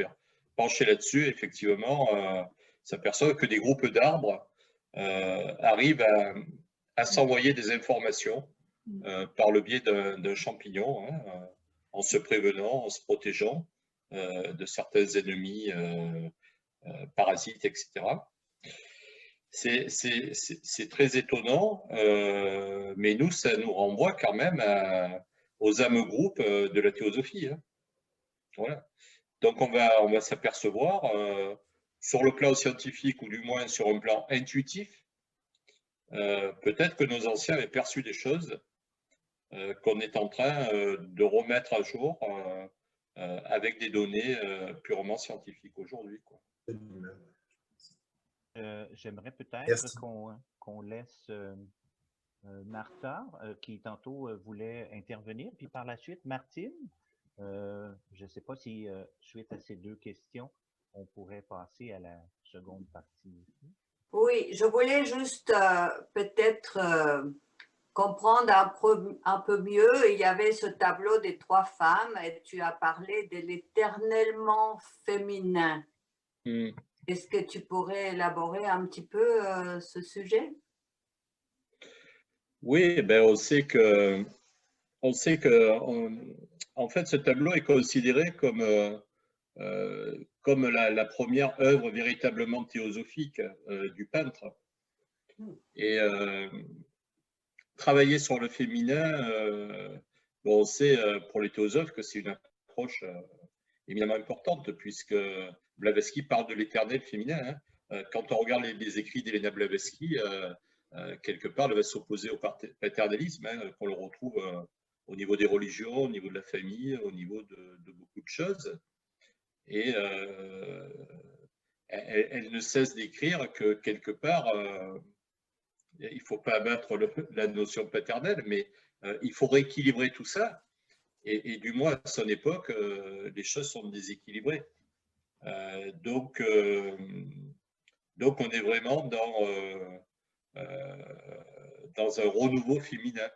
penchés là-dessus, effectivement, s'aperçoivent que des groupes d'arbres arrivent à s'envoyer des informations par le biais d'un champignon, hein, en se prévenant, en se protégeant de certains ennemis parasites, etc. C'est très étonnant, mais nous, ça nous renvoie quand même aux âmes groupes de la théosophie. Hein. Voilà. Donc, on va s'apercevoir, sur le plan scientifique, ou du moins sur un plan intuitif, peut-être que nos anciens avaient perçu des choses qu'on est en train de remettre à jour avec des données purement scientifiques aujourd'hui, quoi. J'aimerais peut-être Merci. qu'on laisse Martha, qui tantôt voulait intervenir, puis par la suite, Martine, je ne sais pas si, suite à ces deux questions, on pourrait passer à la seconde partie. Oui, je voulais juste peut-être comprendre un peu mieux. Il y avait ce tableau des trois femmes et tu as parlé de l'éternellement féminin. Est-ce que tu pourrais élaborer un petit peu ce sujet? Oui, ben on sait que en fait, ce tableau est considéré comme la première œuvre véritablement théosophique du peintre. Et travailler sur le féminin, bon, on sait pour les théosophes que c'est une approche éminemment importante, puisque Blavatsky parle de l'éternel féminin. Hein. Quand on regarde les écrits d'Elena Blavatsky, quelque part, elle va s'opposer au paternalisme, hein, qu'on le retrouve au niveau des religions, au niveau de la famille, au niveau de beaucoup de choses. Et elle ne cesse d'écrire que quelque part, il ne faut pas abattre la notion paternelle, mais il faut rééquilibrer tout ça. Et du moins, à son époque, les choses sont déséquilibrées. Donc, on est vraiment dans un renouveau féminin.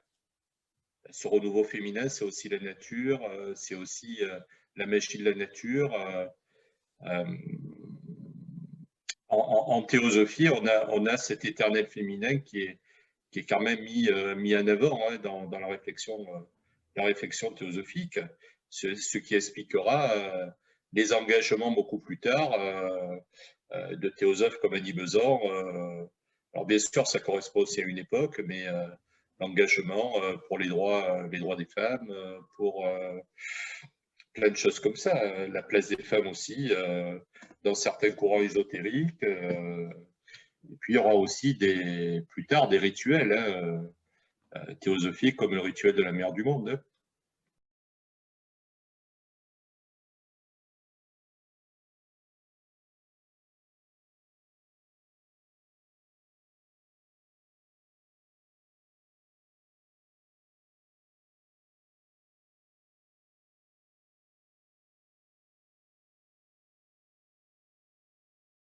Ce renouveau féminin, c'est aussi la nature, c'est aussi la magie de la nature. En théosophie, on a cet éternel féminin qui est quand même mis en avant hein, dans la réflexion théosophique, ce qui expliquera les engagements beaucoup plus tard de théosophes comme Annie Besant. Alors bien sûr, ça correspond aussi à une époque, mais l'engagement pour les droits des femmes, pour plein de choses comme ça, la place des femmes aussi dans certains courants ésotériques. Et puis il y aura aussi plus tard des rituels hein, théosophiques comme le rituel de la mère du monde. Hein.